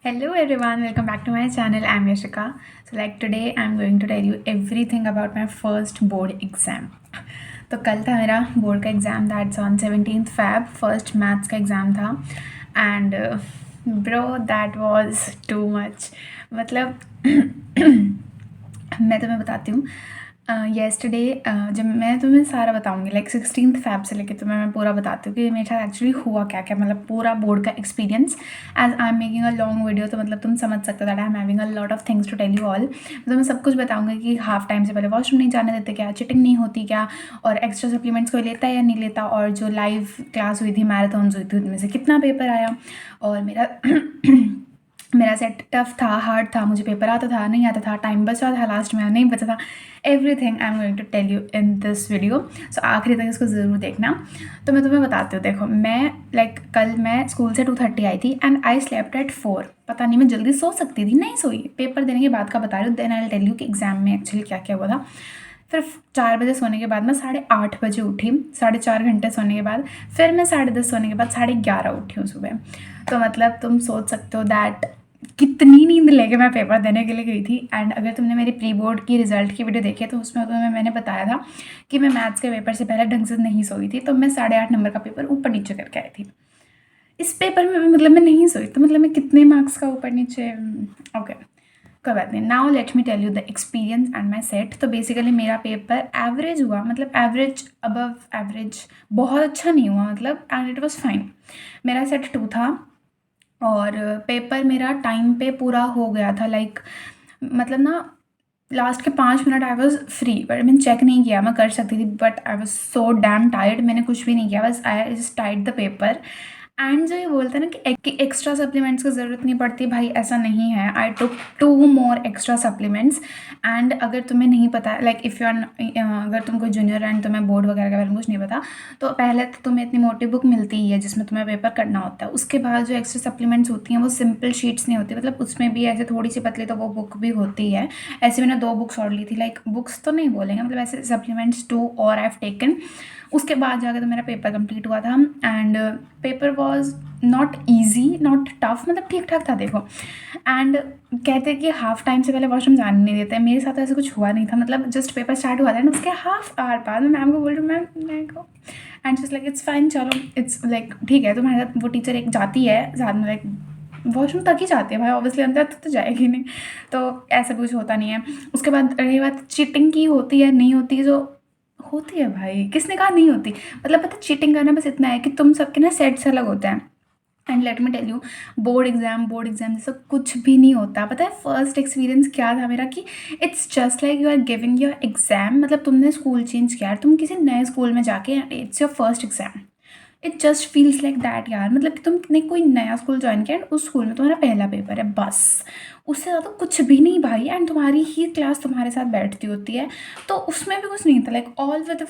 Hello everyone, welcome back to my channel. I'm Yashika. So today I'm going to tell you everything about my first board exam. तो कल था मेरा board का exam that's on 17th Feb. First maths का exam था and bro that was too much. मतलब मैं तुम्हें बताती हूँ. येस्टरडे जब मैं तुम्हें सारा बताऊँगी 16th Feb से लेके तुम्हें मैं पूरा बताती हूँ कि मेरे साथ एक्चुअली हुआ क्या क्या, मतलब पूरा बोर्ड का experience. As I am making a long video तो मतलब तुम समझ सकते हो that I am having a lot of things to tell you all. तो मैं सब कुछ बताऊँगी कि हाफ टाइम से पहले वॉशरूम नहीं जाने देते क्या, चिटिंग नहीं होती क्या, और एक्स्ट्रा सप्लीमेंट्स कोई लेता है या नहीं लेता, और जो लाइव क्लास हुई थी, मैराथन्स हुई थी, उनमें से कितना पेपर आया, और मेरा मेरा सेट टफ था, हार्ड था, मुझे पेपर आता था नहीं आता था, टाइम बचा था लास्ट में नहीं बचा था. Everything I am going to tell you in this video. So आखिरी तक इसको ज़रूर देखना. तो मैं तुम्हें बताती हूँ. देखो मैं कल मैं स्कूल से 2:30 आई थी एंड आई स्लेप्ट एट 4. पता नहीं मैं जल्दी सो सकती थी, नहीं सोई. पेपर देने के बाद का बता रही हूँ, then I will tell you कि एग्जाम में एक्चुअली क्या क्या हुआ था. फिर 4 बजे सोने के बाद मैं 8:30 बजे उठी. 4.5 घंटे सोने के बाद फिर मैं 10:30 सोने के बाद 11:30 उठी हूँ सुबह. तो मतलब तुम सोच सकते हो दैट कितनी नींद लेके मैं पेपर देने के लिए गई थी. एंड अगर तुमने मेरी प्री बोर्ड की रिजल्ट की वीडियो देखी है तो उसमें मैंने बताया था कि मैं मैथ्स के पेपर से पहले ढंग से नहीं सोई थी, तो मैं 8.5 नंबर का पेपर ऊपर नीचे करके आई थी. इस पेपर में मतलब मैं नहीं सोई, तो मतलब मैं कितने मार्क्स का ऊपर नीचे. ओके, कोई बात नहीं. Now let me tell you the experience and my set. तो बेसिकली मेरा पेपर एवरेज हुआ, मतलब एवरेज अबव एवरेज, बहुत अच्छा नहीं हुआ मतलब, एंड इट वॉज फाइन. मेरा सेट 2 था और पेपर मेरा टाइम पे पूरा हो गया था. मतलब ना लास्ट के 5 minute I was free, but मैंने चेक नहीं किया, मैं कर सकती थी but I was so damn tired. मैंने कुछ भी नहीं किया, बस I just tied the paper. And जो ये बोलते हैं ना कि एक्स्ट्रा सप्लीमेंट्स की ज़रूरत नहीं पड़ती, भाई ऐसा नहीं है. आई टुक 2 more एक्स्ट्रा सप्लीमेंट्स. एंड अगर तुम्हें नहीं पता, इफ़ यू आर, अगर तुम कोई जूनियर एंड तुम्हें बोर्ड वगैरह के बारे में कुछ नहीं पता, तो पहले तो तुम्हें इतनी मोटी बुक मिलती ही है जिसमें तुम्हें पेपर करना होता है. उसके बाद जो एक्स्ट्रा सप्लीमेंट्स होती हैं वो सिंपल शीट्स नहीं होती, मतलब उसमें भी ऐसे थोड़ी सी पतली तो वो बुक भी होती है. ऐसे मैंने 2 बुक्स और ली थी, बुक्स तो नहीं बोलेंगे, मतलब ऐसे सप्लीमेंट्स 2 और आई हैव टेकन. उसके बाद जाकर तो मेरा पेपर कंप्लीट हुआ था. And paper was not easy not tough, मतलब ठीक ठाक था. देखो, एंड कहते हैं कि हाफ टाइम से पहले वॉशरूम जाने नहीं देते. मेरे साथ तो ऐसा कुछ हुआ नहीं था, मतलब जस्ट पेपर स्टार्ट हुआ था एंड उसके हाफ आवर बाद मैं मैम को बोल रही हूँ, मैम को, एंड जस्ट इट्स फाइन, चलो इट्स ठीक है. तुम्हारे साथ वो टीचर एक जाती है साथ में, वॉशरूम तक ही जाती है भाई, ऑब्वियसली अंदर तक तो जाएगी नहीं, तो ऐसा कुछ होता नहीं है. उसके बाद रही बात चीटिंग की, होती है नहीं होती, जो होती है भाई, किसने कहा नहीं होती. मतलब पता चीटिंग करना बस इतना है कि तुम सबके ना सेट्स अलग होते हैं. And let me tell you, board exam जैसा कुछ भी नहीं होता. पता है फर्स्ट एक्सपीरियंस क्या था मेरा, कि it's just like you are giving your exam. मतलब तुमने स्कूल चेंज किया, तुम किसी नए स्कूल में जाके, it's your first exam. It just feels like that यार. मतलब कि तुमने कोई नया स्कूल ज्वाइन किया एंड उस स्कूल में तुम्हारा पहला पेपर है, बस. उससे ज़्यादा कुछ भी नहीं भाई. एंड तुम्हारी ही क्लास तुम्हारे साथ बैठती होती है, तो उसमें भी कुछ नहीं था. ऑल विद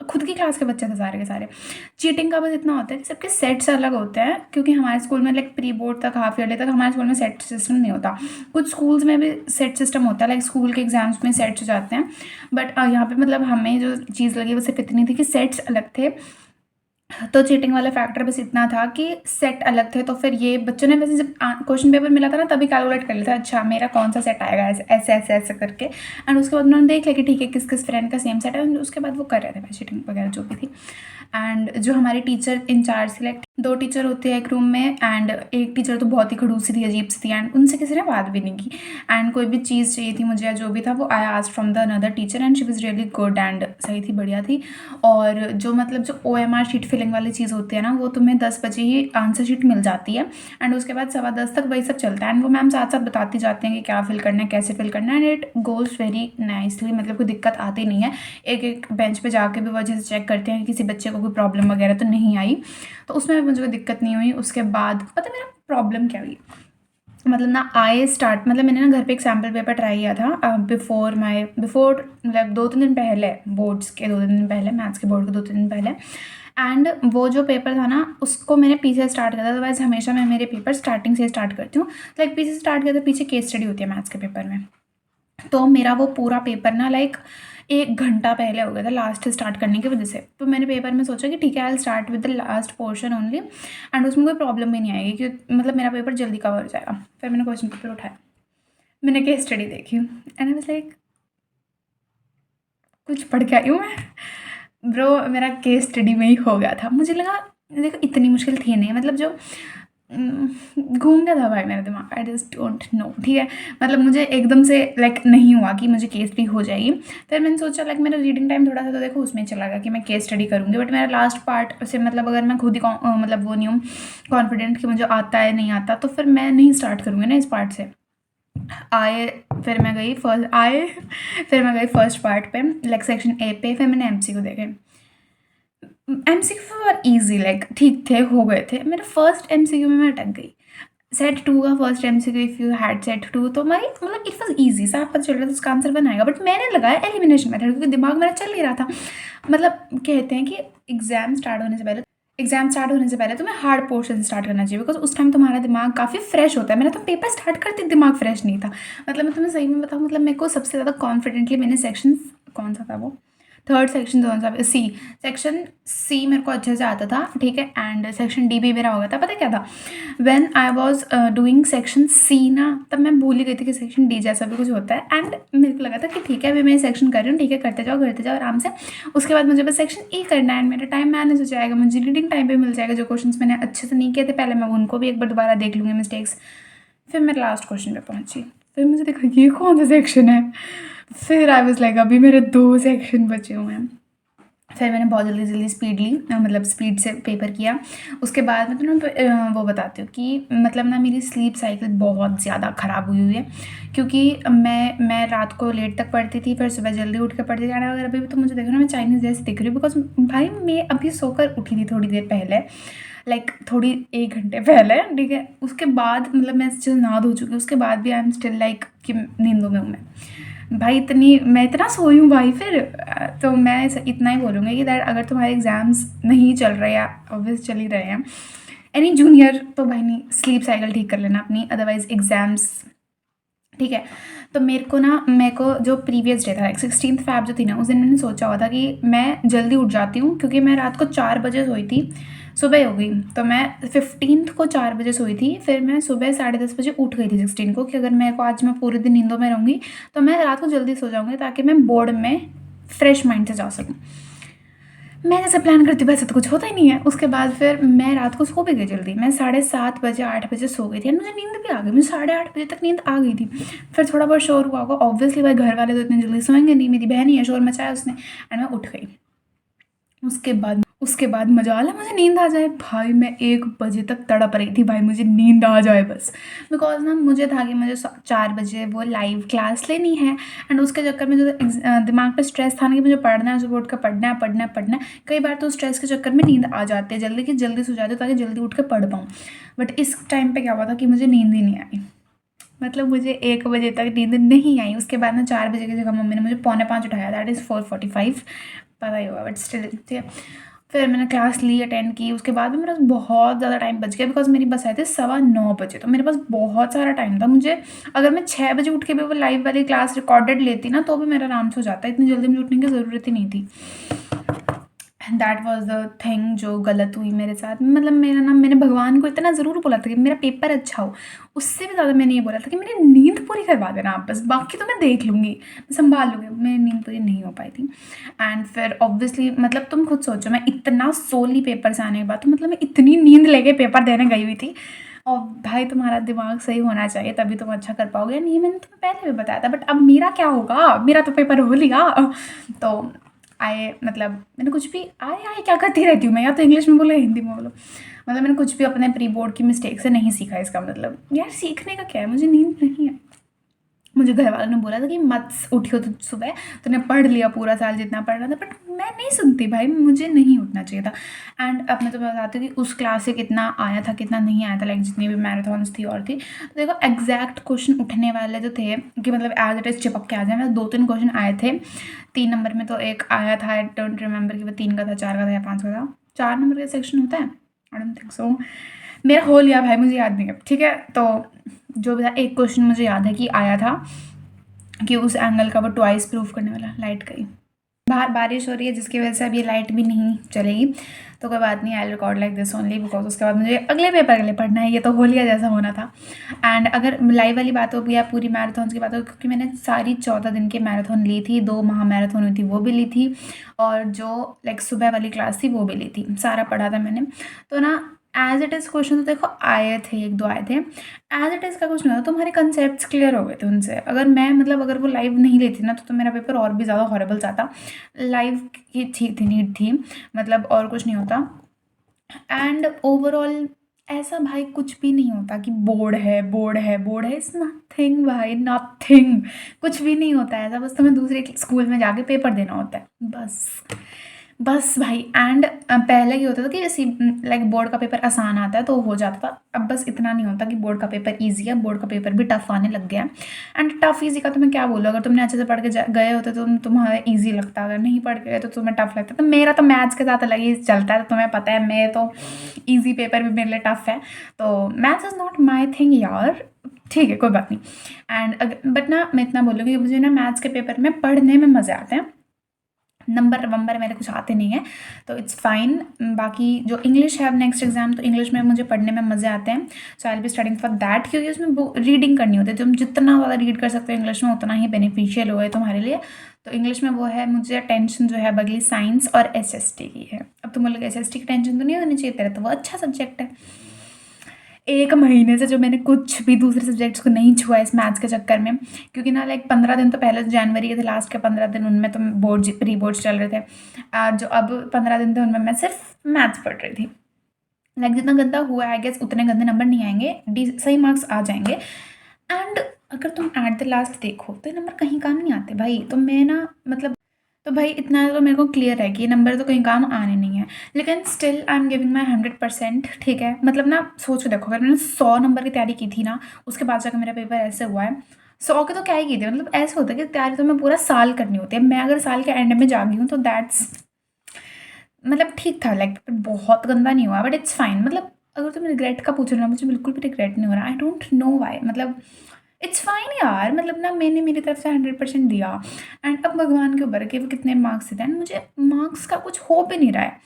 खुद की क्लास के बच्चे थे सारे के सारे. चीटिंग का बस इतना होता है कि सबके सेट्स अलग होते हैं, क्योंकि हमारे स्कूल में प्री बोर्ड तक, हाफ ईयरली तक हमारे स्कूल में सेट सिस्टम नहीं होता. कुछ स्कूल्स में भी सेट सिस्टम होता है, स्कूल के एग्जाम्स में सेट्स हो जाते हैं. बट यहाँ पे मतलब हमें जो चीज़ लगी वो सिर्फ इतनी थी कि सेट्स अलग थे. तो चीटिंग वाला फैक्टर बस इतना था कि सेट अलग थे. तो फिर ये बच्चों ने वैसे जब क्वेश्चन पेपर मिला था ना, तभी कैलकुलेट कर लिया था, अच्छा मेरा कौन सा सेट आएगा, ऐसे ऐसे ऐसे ऐसे करके. एंड उसके बाद उन्होंने देख लिया कि ठीक है किस किस फ्रेंड का सेम सेट है. उसके बाद वो कर रहे थे चीटिंग वगैरह जो भी थी. एंड जो हमारी टीचर इंचार्ज थी, 2 टीचर होते हैं एक रूम में, एंड एक टीचर तो बहुत ही खड़ूसी थी, अजीब सी थी, एंड उनसे किसी ने बात भी नहीं की. एंड कोई भी चीज़ चाहिए थी मुझे या जो भी था, वो I asked from the another teacher and she was really good and सही थी, बढ़िया थी. और जो जो OMR शीट फिलिंग वाली चीज़ होती है ना, वो तुम्हें 10 बजे ही आंसर शीट मिल जाती है. एंड उसके बाद 10:15 तक वही सब चलता है. एंड वो मैम साथ साथ बताती जाते हैं कि क्या फिल करना है, कैसे फिल करना है, and it goes very nicely. मतलब कोई दिक्कत आती नहीं है. एक एक बेंच पे जाके भी वो अच्छे से चेक करते हैं कि किसी बच्चे को कोई प्रॉब्लम वगैरह तो नहीं आई. तो उसमें मुझे कोई दिक्कत नहीं हुई. उसके बाद पता मेरा प्रॉब्लम क्या हुई, मतलब ना मतलब मैंने ना घर पे एक सैम्पल पेपर ट्राई किया था बिफोर मतलब 2-3 दिन पहले, बोर्ड्स के 2-3 दिन पहले, मैथ्स के बोर्ड के 2-3 दिन पहले. एंड वो जो पेपर था ना, उसको मैंने पीछे स्टार्ट किया था. अदरवाइज हमेशा मैं मेरे पेपर स्टार्टिंग से स्टार्ट करती हूँ. पीछे स्टार्ट किया था, पीछे केस स्टडी होती है मैथ्स के पेपर में. तो मेरा वो पूरा पेपर ना 1 घंटा पहले हो गया था लास्ट स्टार्ट करने की वजह से। तो मैंने पेपर में सोचा कि ठीक है, I will start with the last portion only and उसमें कोई प्रॉब्लम भी नहीं आएगी, कि मतलब मेरा पेपर जल्दी कवर हो जाएगा। फिर मैंने क्वेश्चन पेपर उठाया, मैंने केस स्टडी देखी एंड आई वाज लाइक, कुछ पढ़ के आई हूँ मैं। ब्रो मेरा केस स्टडी में ही हो गया था। मुझे लगा देखो इतनी मुश्किल थी नहीं, मतलब जो घूम गया था भाई मेरा दिमाग, आई जस्ट डोंट नो, ठीक है। मतलब मुझे एकदम से लाइक नहीं हुआ कि मुझे केस स्टडी हो जाएगी। फिर मैंने सोचा लाइक मेरा रीडिंग टाइम थोड़ा सा तो देखो उसमें चला गया कि मैं केस स्टडी करूँगी, बट मेरा लास्ट पार्ट से मतलब अगर मैं खुद ही मतलब वो नहीं हूँ कॉन्फिडेंट कि मुझे आता है नहीं आता, तो फिर मैं नहीं स्टार्ट करूँगी ना इस पार्ट से। आए फिर मैं गई फर्स्ट पार्ट पे, लाइक सेक्शन ए पे। फिर मैंने एमसीक्यू देखे, एमसीक्यू वर इजी, लाइक ठीक थे, हो गए थे। मेरे फर्स्ट एमसीक्यू में मैं अटक गई। सेट 2 का first MCQ, if you had set 2, तो मैं मतलब इट वाज इजी, साफ पता चल रहा था उसका आंसर बनाएगा, बट मैंने लगाया एलिमिनेशन मेथड क्योंकि दिमाग मेरा चल नहीं रहा था। मतलब कहते हैं कि एग्जाम स्टार्ट होने से पहले तुम्हें हार्ड पोर्शन स्टार्ट करना चाहिए, बिकॉज उस टाइम तुम्हारा दिमाग काफ़ी फ्रेश होता है। मेरा तो पेपर स्टार्ट करते दिमाग फ्रेश नहीं था। मतलब मैं तुम्हें सही में बताऊँ, मतलब मेरे को सबसे ज़्यादा कॉन्फिडेंटली मैंने सेक्शन, कौन सा था वो, थर्ड सेक्शन कौन सा, सी, सेक्शन सी मेरे को अच्छे से आता था, ठीक है। एंड सेक्शन डी भी मेरा हो गया था। पता है क्या था, when I was doing section C ना, तब मैं भूल ही गई थी कि सेक्शन डी जैसा भी कुछ होता है। एंड मेरे को लगा था कि ठीक है अभी मैं सेक्शन कर रही हूँ, ठीक है करते जाओ आराम से, उसके बाद मुझे बस सेक्शन ई करना है एंड मेरा टाइम मैनेज हो जाएगा, मुझे रीडिंग टाइम पे मिल जाएगा। जो क्वेश्चन मैंने अच्छे से नहीं किए थे पहले, मैं उनको भी एक बार दोबारा देख लूँगी मिस्टेक्स। फिर मैं लास्ट क्वेश्चन पे पहुँची, फिर मुझे देखा ये कौन सा सेक्शन है। फिर आई वाज लाइक अभी मेरे 2 सेक्शन बचे हुए हैं। फिर मैंने बहुत जल्दी स्पीड ली, मतलब स्पीड से पेपर किया। उसके बाद मैं तुम्हें वो बताती हूँ कि मतलब ना मेरी स्लीप साइकिल बहुत ज़्यादा ख़राब हुई है, क्योंकि मैं रात को लेट तक पढ़ती थी, फिर सुबह जल्दी उठ के पढ़ती थी। एंड अगर अभी भी तो मुझे देखो ना, मैं चाइनीज़ जैसे दिख रही हूँ, बिकॉज भाई मैं अभी सोकर उठी थी थोड़ी देर पहले, लाइक थोड़ी 1 घंटे पहले, ठीक है। उसके बाद मतलब मैं अच्छे से नहा धो चुकी, उसके बाद भी आई एम स्टिल लाइक कि नींदों में हूँ मैं भाई, मैं इतना सोई हूँ भाई। फिर तो मैं इतना ही बोलूँगी कि दैट अगर तुम्हारे एग्ज़ाम्स नहीं चल रहे या ऑब्वियस चल ही रहे हैं, एनी जूनियर, तो भाई नहीं स्लीप साइकिल ठीक कर लेना अपनी, अदरवाइज एग्ज़ाम्स, ठीक है। तो मेरे को जो प्रीवियस डे था, लाइक 16 फ़ैब जो थी ना, उस दिन मैंने सोचा हुआ था कि मैं जल्दी उठ जाती हूँ, क्योंकि मैं रात को 4 बजे सोई थी, सुबह हो गई। तो मैं 15th को 4 बजे सोई थी, फिर मैं सुबह 10:30 बजे उठ गई थी 16 को, कि अगर मेरे को आज मैं पूरे दिन नींदों में रहूँगी तो मैं रात को जल्दी सो जाऊँगी, ताकि मैं बोर्ड में फ्रेश माइंड से जा सकूँ। मैं जैसे प्लान करती हूँ वैसे तो कुछ होता ही नहीं है। उसके बाद फिर मैं रात को सो भी गई जल्दी, मैं 7:30 बजे 8 बजे सो गई थी एंड मुझे नींद भी आ गई, मुझे 8:30 बजे तक नींद आ गई थी। फिर थोड़ा बहुत शोर हुआ होगा, ऑब्वियसली भाई घर वाले तो इतनी जल्दी सोएंगे नहीं, मेरी बहन ही है, शोर मचाया उसने एंड मैं उठ गई। उसके बाद मजाल है मुझे नींद आ जाए भाई, मैं 1 बजे तक तड़प रही थी भाई, मुझे नींद आ जाए बस। बिकॉज ना मुझे था कि मुझे 4 बजे वो लाइव क्लास लेनी है, एंड उसके चक्कर में जो दिमाग पे स्ट्रेस था ना कि मुझे पढ़ना है, सुबह उठ कर पढ़ना है। कई बार तो स्ट्रेस के चक्कर में नींद आ जाती है जल्दी, कि जल्दी सो जाती हूँ ताकि जल्दी उठ के पढ़ पाऊँ। बट इस टाइम पे क्या हुआ था कि मुझे नींद ही नहीं आई, मतलब मुझे 1 बजे तक नींद नहीं आई। उसके बाद में 4 बजे की जगह मम्मी ने मुझे 4:45 उठाया, दैट इज़ 4:45, पता ही होगा बट स्टिल, ठीक है। फिर मैंने क्लास ली, अटेंड की। उसके बाद में मेरा बहुत ज़्यादा टाइम बच गया, बिकॉज मेरी बस आई थी 9:15 बजे, तो मेरे पास बहुत सारा टाइम था। मुझे अगर मैं 6 बजे उठ के भी वो लाइव वाली क्लास रिकॉर्डेड लेती ना, तो भी मेरा आराम से हो जाता, इतनी जल्दी मुझे उठने की ज़रूरत ही नहीं थी। दैट वॉज द थिंग जो गलत हुई मेरे साथ। मतलब मैंने भगवान को इतना ज़रूर बोला था कि मेरा पेपर अच्छा हो, उससे भी ज़्यादा मैंने ये बोला था कि मेरी नींद पूरी करवा देना आप, बस बाकी तो मैं देख लूँगी, मैं संभाल लूँगी। मेरी नींद पूरी नहीं हो पाई थी। एंड फिर ऑब्वियसली मतलब तुम खुद सोचो, मैं इतना सोली पेपर से आने के बाद, तो मतलब मैं इतनी नींद लेके पेपर देने गई हुई थी। और भाई तुम्हारा दिमाग सही होना चाहिए तभी तुम अच्छा कर पाओगे, नहीं मैंने तुम्हें पहले भी बताया था। बट अब मेरा क्या होगा, मेरा तो पेपर हो लिया। तो आए, मतलब मैंने कुछ भी आए क्या करती रहती हूँ मैं, या तो इंग्लिश में बोलो या हिंदी में बोलो, मतलब मैंने कुछ भी अपने प्री बोर्ड की मिस्टेक से नहीं सीखा। इसका मतलब यार सीखने का क्या है, मुझे नींद नहीं है। मुझे घर वालों ने बोला था कि मत उठियो तो सुबह, तूने पढ़ लिया पूरा साल जितना पढ़ना था, बट मैं नहीं सुनती भाई, मुझे नहीं उठना चाहिए था। एंड अब मैं तुम्हें बताती हूँ कि उस क्लास से कितना आया था कितना नहीं आया था, लाइक जितनी भी मैराथन्स थी और थी। तो देखो एग्जैक्ट क्वेश्चन उठने वाले जो थे कि मतलब एज इट इज चिपक के आ जाए, मतलब 2-3 क्वेश्चन आए थे। 3 नंबर में तो एक आया था, आई डोंट रिमेंबर कि वो 3 का था, 4 का था या 5 का था। 4 नंबर का सेक्शन होता है, आई डोंट थिंक सो, मेरा हो लिया भाई, मुझे याद नहीं है, ठीक है। तो जो भी था, एक क्वेश्चन मुझे याद है कि आया था, कि उस एंगल का वो ट्वाइस प्रूफ करने वाला। लाइट गई, बाहर बारिश हो रही है जिसकी वजह से अब ये लाइट भी नहीं चलेगी, तो कोई बात नहीं, I record like this only because उसके बाद मुझे अगले पेपर के लिए पढ़ना है। ये तो होलिया जैसा होना था। एंड अगर लाइव वाली बात हो या पूरी मैराथन की बात हो, क्योंकि मैंने सारी 14 दिन की मैराथन ली थी, 2 महा मैराथन हुई थी वो भी ली थी, और जो लाइक सुबह वाली क्लास थी वो भी ली थी, सारा पढ़ा था मैंने। तो ना एज इट इज़ क्वेश्चन तो देखो आए थे, 1-2 आए थे। एज इट इज़ का कुछ नहीं होता, तुम्हारे कंसेप्ट क्लियर हो गए थे उनसे। अगर मैं मतलब अगर वो लाइव नहीं लेती ना तो मेरा पेपर और भी ज़्यादा हॉरेबल जाता। लाइव की ठीक थी, नीट थी, मतलब और कुछ नहीं होता। एंड ओवरऑल ऐसा भाई कुछ भी नहीं होता कि बोर्ड है बोर्ड है बोर्ड है, इट्स नथिंग भाई, नथिंग। कुछ भी नहीं होता है ऐसा, बस तुम्हें दूसरे स्कूल में जाके पेपर देना होता है बस। बस भाई। एंड पहले ये होता था कि जैसे लाइक बोर्ड का पेपर आसान आता है तो हो जाता था, अब बस इतना नहीं होता कि बोर्ड का पेपर ईजी है, बोर्ड का पेपर भी टफ आने लग गया है। एंड टफ ईजी का तो मैं क्या बोलूँ, अगर तुमने अच्छे से पढ़ के गए होते तो तुम्हारा ईजी लगता, अगर नहीं पढ़ के गए तो तुम्हें टफ लगता। तो मेरा तो मैथ्स के साथ अलग ही चलता है, तो तुम्हें पता है मैं तो ईजी पेपर भी मेरे लिए टफ है, तो maths is not my thing यार। ठीक है कोई बात नहीं। एंड बट ना मैं इतना बोलूँगी कि मुझे ना मैथ्स के पेपर में पढ़ने में मज़े आते हैं, नंबर वंबर मेरे कुछ आते नहीं है, तो इट्स फाइन। बाकी जो इंग्लिश है अब नेक्स्ट एग्जाम, तो इंग्लिश में मुझे पढ़ने में मज़े आते हैं, so I will be studying for that, क्योंकि उसमें रीडिंग करनी होती है। तुम जितना ज़्यादा रीड कर सकते हो इंग्लिश में उतना ही बेनिफिशियल होगा तुम्हारे लिए। तो इंग्लिश में वो है, मुझे टेंशन जो है बगली साइंस और एसएसटी की है। अब तुम बोलोगे एसएसटी की टेंशन तो नहीं होनी चाहिए तेरा, तो वो अच्छा सब्जेक्ट है। 1 महीने से जो मैंने कुछ भी दूसरे सब्जेक्ट्स को नहीं छुआ इस मैथ्स के चक्कर में, क्योंकि ना लाइक 15 दिन तो पहले जनवरी के थे, लास्ट के 15 दिन उनमें तो बोर्ड प्री बोर्ड्स चल रहे थे, और जो अब 15 दिन थे उनमें मैं सिर्फ मैथ्स पढ़ रही थी। लाइक जितना गंदा हुआ आई गेस उतने गंदे नंबर नहीं आएंगे, सही मार्क्स आ जाएंगे। एंड अगर तुम एट द लास्ट देखो तो ये नंबर कहीं काम नहीं आते भाई। तो मैं ना मतलब, तो भाई इतना तो मेरे को क्लियर है कि ये नंबर तो कहीं काम आने नहीं है, लेकिन still I am giving my 100%। ठीक है, मतलब ना सोच के देखो, अगर मैंने 100 नंबर की तैयारी की थी ना, उसके बाद जाकर मेरा पेपर ऐसे हुआ है। 100 के तो क्या ही की थी, मतलब ऐसे होता है कि तैयारी तो मैं पूरा साल करनी होती है। मैं अगर साल के एंड में जा गई हूँ तो दैट्स मतलब ठीक था, लाइक बहुत गंदा नहीं हुआ, बट इट्स फाइन। मतलब अगर तुम रिग्रेट का पूछ रहे हो ना, मुझे बिल्कुल भी रिग्रेट नहीं हो रहा, आई डोंट नो वाई, मतलब इट्स फाइन यार। मतलब ना मैंने मेरी तरफ से 100% दिया, एंड अब भगवान के ऊपर है कि वो कितने मार्क्स देते हैं। एंड मुझे मार्क्स का कुछ हो भी नहीं रहा है,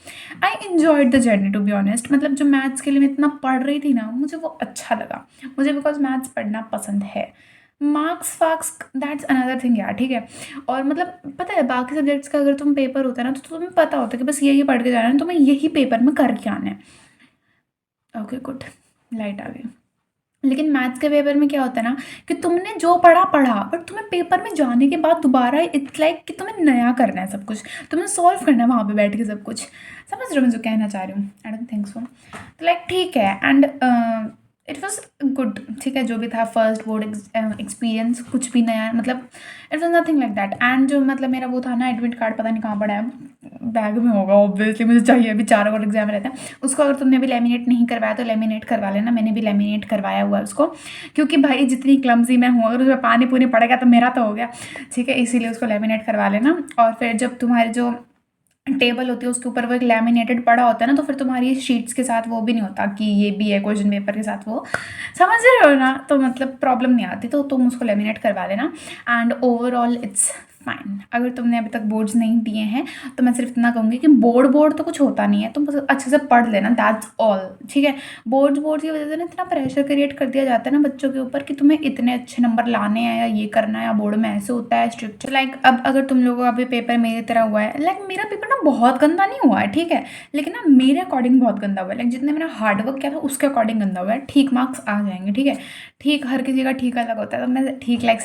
I enjoyed the journey to be honest. मतलब जो मैथ्स के लिए मैं इतना पढ़ रही थी ना, मुझे वो अच्छा लगा, मुझे बिकॉज मैथ्स पढ़ना पसंद है। मार्क्स फार्क्स दैट्स अनदर थिंग यार, ठीक है। और मतलब पता है बाकी सब्जेक्ट्स का अगर तुम पेपर होता है ना, तो तुम्हें पता होता है कि बस यही पढ़ के जाना है, तुम्हें यही पेपर में करके आना है। ओके गुड, लाइट आ गई। लेकिन मैथ्स के पेपर में क्या होता है ना कि तुमने जो पढ़ा पढ़ा, बट तुम्हें पेपर में जाने के बाद दोबारा इट्स लाइक कि तुम्हें नया करना है सब कुछ, तुम्हें सॉल्व करना है वहाँ पे बैठ के सब कुछ। समझ रहे हो मैं जो कहना चाह रही हूँ? I don't think so. तो लाइक ठीक है। एंड इट वॉज गुड, ठीक है जो भी था, फर्स्ट बोर्ड एक्सपीरियंस, कुछ भी नया, मतलब it was nothing like that. And जो मतलब मेरा वो था ना एडमिट कार्ड, पता नहीं कहाँ पड़ा है, बैग में होगा ऑब्वियसली, मुझे चाहिए, अभी 4 और एग्जाम रहता है उसको। अगर तुमने अभी लेमिनेट नहीं करवाया तो लेमिनेट करवा लेना, मैंने भी लेमिनेट करवाया हुआ है उसको, क्योंकि भाई जितनी क्लमजी मैं हूँ, अगर उसमें पानी पूनी पड़ गया तो मेरा तो हो गया, ठीक है, इसीलिए उसको लेमिनेट करवा लेना। और फिर जब तुम्हारी जो टेबल होती है उसके ऊपर वो एक लैमिनेटेड पड़ा होता है ना, तो फिर तुम्हारी शीट्स के साथ वो भी नहीं होता कि ये भी है क्वेश्चन पेपर के साथ, वो समझ रहे हो ना, तो मतलब प्रॉब्लम नहीं आती, तो तुम उसको लेमिनेट करवा लेना। And overall it's fine. अगर तुमने अभी तक बोर्ड्स नहीं दिए हैं तो मैं सिर्फ इतना कहूँगी कि बोर्ड तो कुछ होता नहीं है, तुम बस अच्छे से पढ़ लेना, दैट्स ऑल, ठीक है। बोर्ड की वजह से ना इतना प्रेशर क्रिएट कर दिया जाता है ना बच्चों के ऊपर कि तुम्हें इतने अच्छे नंबर लाने हैं या ये करना है, या बोर्ड में ऐसे होता है स्ट्रक्चर। लाइक अब अगर तुम लोगों का अभी पेपर मेरी तरह हुआ है, लाइक मेरा पेपर ना बहुत गंदा नहीं हुआ है, ठीक है, लेकिन ना मेरे अकॉर्डिंग बहुत गंदा हुआ है, लाइक जितने मैंने हार्डवर्क किया था उसके अकॉर्डिंग गंदा हुआ है। ठीक मार्क्स आ जाएंगे, ठीक है, ठीक हर किसी का ठीक अलग होता है, तो मैं ठीक लाइक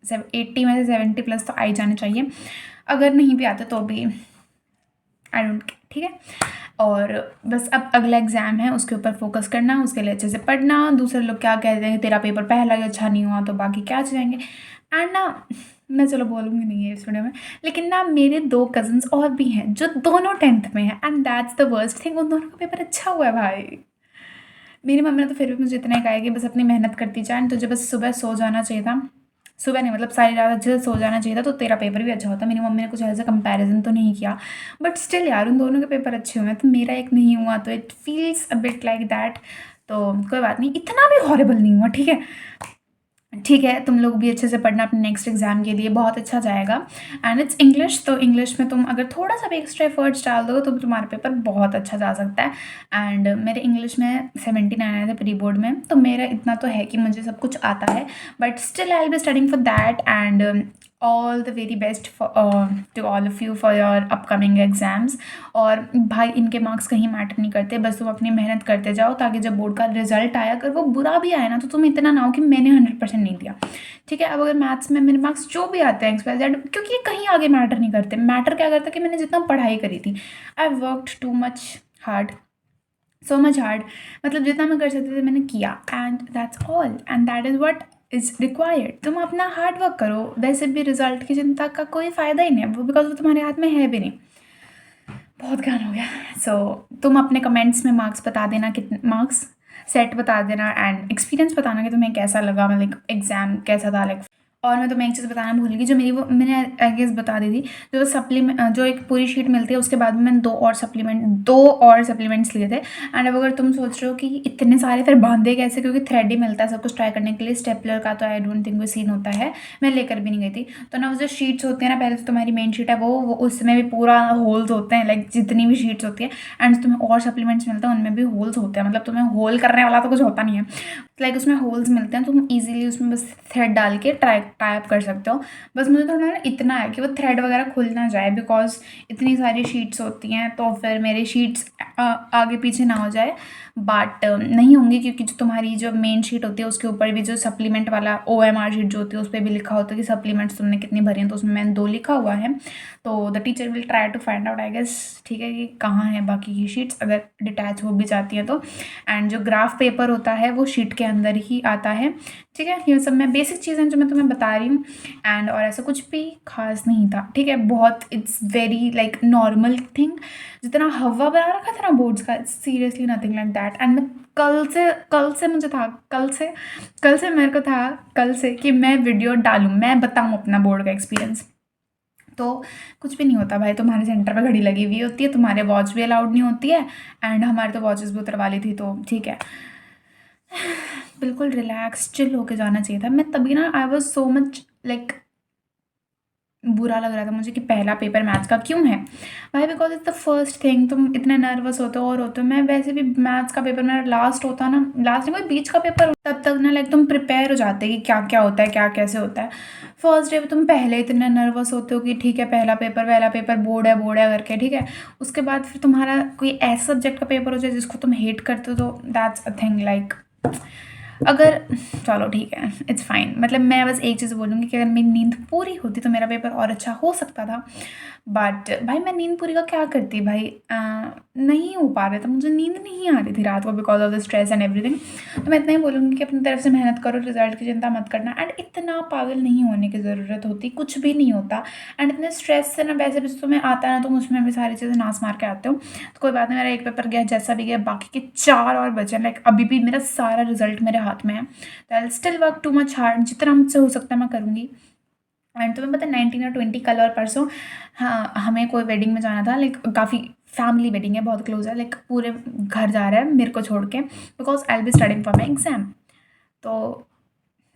80 में से 70+ तो आ ही जाने चाहिए, अगर नहीं भी आते तो भी आई डोंट केयर, ठीक है। और बस अब अगला एग्ज़ाम है उसके ऊपर फोकस करना, उसके लिए अच्छे से पढ़ना। दूसरे लोग क्या कहते हैं, तेरा पेपर पहला ही अच्छा नहीं हुआ तो बाकी क्या जाएंगे। एंड ना मैं चलो बोलूँगी नहीं है इस वीडियो में, लेकिन ना मेरे 2 कज़न्स और भी हैं जो दोनों 10th में हैं, and that's the worst thing, उन दोनों का पेपर अच्छा हुआ है भाई। मेरी मम्मी ने तो फिर भी मुझे इतना ही कहा है कि बस अपनी मेहनत करती जा, एंड तुझे बस सुबह सो जाना चाहिए था, सुबह नहीं मतलब सारी रात अच्छे से सो जाना चाहिए था, तो तेरा पेपर भी अच्छा होता। मेरी मम्मी ने कुछ ऐसा कंपैरिजन तो नहीं किया, बट स्टिल यार उन दोनों के पेपर अच्छे हुए हैं, तो मेरा एक नहीं हुआ, तो it feels a bit like that. तो कोई बात नहीं, इतना भी हॉरेबल नहीं हुआ, ठीक है। ठीक है, तुम लोग भी अच्छे से पढ़ना अपने नेक्स्ट एग्ज़ाम के लिए, बहुत अच्छा जाएगा। एंड इट्स इंग्लिश, तो इंग्लिश में तुम अगर थोड़ा-सा भी एक्स्ट्रा एफर्ट्स डाल दो तो तुम्हारा पेपर बहुत अच्छा जा सकता है। एंड मेरे इंग्लिश में 79 आए थे प्री बोर्ड में, तो मेरा इतना तो है कि मुझे सब कुछ आता है, but still I will be studying for that. And all the very best to all of you for your upcoming exams. और भाई इनके मार्क्स कहीं मैटर नहीं करते, बस तुम अपनी मेहनत करते जाओ, ताकि जब बोर्ड का रिजल्ट आया, अगर वो बुरा भी आए ना, तो तुम इतना ना हो कि मैंने 100% नहीं दिया। ठीक है, अब अगर मैथ्स में मेरे मार्क्स जो भी आते हैं XYZ, क्योंकि ये कहीं आगे मैटर नहीं करते, मैटर क्या करता है कि मैंने जितना पढ़ाई करी थी, I worked too much hard, so much hard, मतलब जितना मैं कर सकती थी मैंने किया, and that's all, and that is what is required. तुम अपना हार्ड वर्क करो, वैसे भी रिजल्ट की चिंता का कोई फ़ायदा ही नहीं है, वो बिकॉज वो तुम्हारे हाथ में है भी नहीं। बहुत गान हो गया। सो तुम अपने कमेंट्स में मार्क्स बता देना, कितने मार्क्स सेट बता देना, एंड एक्सपीरियंस बताना कि तुम्हें कैसा लगा, मतलब एग्ज़ाम कैसा था, लाइक। और मैं तुम्हें एक चीज़ बताना भूल गई, जो मेरी वो मैंने आई गेस बता दी थी, जो सप्लीमेंट, जो एक पूरी शीट मिलती है, उसके बाद में मैंने दो और सप्लीमेंट्स लिए थे। एंड अब अगर तुम सोच रहे हो कि इतने सारे फिर बांधे कैसे, क्योंकि थ्रेड ही मिलता है सब कुछ ट्राई करने के लिए, स्टेपलर का तो आई डोंट थिंक कोई सीन होता है, मैं लेकर भी नहीं गई थी। तो ना वो जो शीट्स होती है ना, पहले तो तुम्हारी मेन शीट है वो उसमें भी पूरा होल्स होते हैं, लाइक जितनी भी शीट्स होती है, एंड तुम्हें और सप्लीमेंट्स मिलते हैं उनमें भी होल्स होते हैं, मतलब तुम्हें होल करने वाला तो कुछ होता नहीं है, लाइक उसमें होल्स मिलते हैं, तुम इजीली उसमें बस थ्रेड डाल के टाई अप कर सकते हो। बस मुझे थोड़ा ना इतना है कि वो थ्रेड वगैरह खुल ना जाए, बिकॉज इतनी सारी शीट्स होती हैं, तो फिर मेरी शीट्स आगे पीछे ना हो जाए, बट नहीं होंगी, क्योंकि जो तुम्हारी जो मेन शीट होती है उसके ऊपर भी जो सप्लीमेंट वाला OMR शीट जो होती है उस पर भी लिखा होता है कि सप्लीमेंट्स तुमने कितनी भरी हैं, तो उसमें मैंने 2 लिखा हुआ है। तो the teacher will try to find out, I guess, ठीक है, कि कहाँ है बाकी की शीट्स, अगर डिटैच हो भी जाती हैं तो। एंड जो ग्राफ पेपर होता है वो शीट के अंदर ही आता है। ठीक है, ये सब मैं बेसिक चीज़ें जो मैं तुम्हें बता रही हूँ, एंड और ऐसा कुछ भी खास नहीं था। ठीक है, बहुत it's very like normal thing, जितना हवा बना रखा था ना बोर्ड्स का, seriously nothing like that. And मैं कल से मुझे था, कल से मेरे को था, कल से कि मैं वीडियो डालूँ, मैं बताऊँ अपना बोर्ड का एक्सपीरियंस। तो कुछ भी नहीं होता भाई, तुम्हारे सेंटर पे घड़ी लगी हुई होती है, तुम्हारे वॉच भी अलाउड नहीं होती है, एंड हमारे तो वॉचेस भी उतरवा ली थी, तो ठीक है। बिल्कुल रिलैक्स चिल होके जाना चाहिए था। मैं तभी ना I was so much like, बुरा लग रहा था मुझे कि पहला पेपर मैथ्स का क्यों है भाई, because it's the first thing, तुम इतने नर्वस होते हो और होते हो। मैं वैसे भी मैथ्स का पेपर मेरा लास्ट होता ना, लास्ट नहीं कोई बीच का पेपर होता, तब तक ना लाइक तुम प्रिपेयर हो जाते कि क्या क्या होता है, क्या कैसे होता है। फर्स्ट डे तुम पहले इतने नर्वस होते हो कि ठीक है पहला पेपर बोर्ड है करके, ठीक है। उसके बाद फिर तुम्हारा कोई ऐसा सब्जेक्ट का पेपर हो जाए जिसको तुम हेट करते हो, तो दैट्स अ थिंग लाइक, अगर, चलो ठीक है, इट्स फाइन। मतलब मैं बस एक चीज़ बोलूँगी कि अगर मेरी नींद पूरी होती तो मेरा पेपर और अच्छा हो सकता था, बट भाई मैं नींद पूरी का क्या करती भाई, नहीं हो पा रहा था, मुझे नींद नहीं आ रही थी रात को because of the stress and everything. तो मैं इतना ही बोलूँगी कि अपनी तरफ से मेहनत करो, रिजल्ट की चिंता मत करना, एंड इतना पागल नहीं होने की ज़रूरत होती, कुछ भी नहीं होता। एंड इतने स्ट्रेस से ना, वैसे भी तुम्हें आता है ना, तुम उसमें भी सारी चीज़ें नाश मार के आते हो, तो कोई बात नहीं, मेरा एक पेपर गया जैसा भी गया, बाकी के 4 और बचे, लाइक अभी भी मेरा सारा रिजल्ट मेरे हाथ में है, तो I still work too much hard, जितना मुझसे हो सकता है मैं करूँगी। एंड तुम्हें पता है 19 और 20 कल और परसों, हाँ, हमें कोई वेडिंग में जाना था, लाइक काफ़ी फैमिली वेडिंग है, बहुत क्लोज है, लाइक पूरे घर जा रहा है मेरे को छोड़ के, because I will be studying for my exam. तो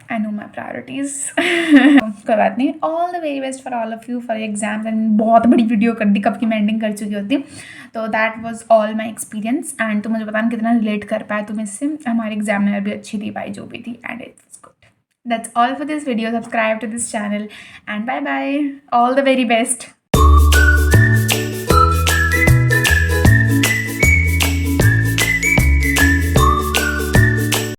आई नो माई प्रायोरिटीज़। कोई बात नहीं, all the very best for all of you for exams. And बहुत बड़ी वीडियो कर दी, कब की मैं एंडिंग कर चुकी होती। तो that was all my experience, and तुम मुझे बताना कितना रिलेट कर पाए तुम इससे। हमारी एग्जामिनर भी अच्छी थी भाई, जो भी थी, and it was good. That's all for this video. Subscribe to this channel and bye bye. All the very best.